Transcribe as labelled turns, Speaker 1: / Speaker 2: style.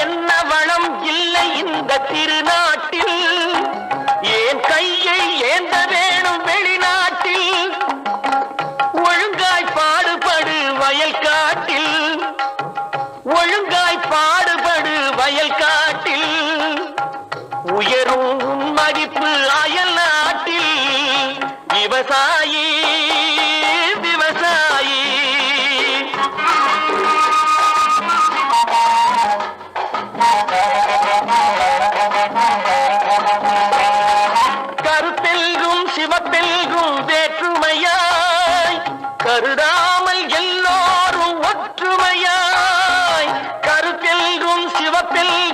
Speaker 1: என்ன வளம் இல்லை இந்த திருநாட்டில், ஏன் கையை ஏந்த வேணும் வெளிநாட்டில். ஒழுங்காய் பாடுபடு வயல் காட்டில், ஒழுங்காய் பாடுபடு வயல் காட்டில். உயரும் மதிப்பு அயல் நாட்டில். விவசாயி விவசாயி கருத்தெல்கும் சிவப்பெல்கும் வேற்றுமையாய் கருதாமல் எல்லோரும் ஒற்றுமையாய். கருத்தெல்கும் சிவப்பெல்கும்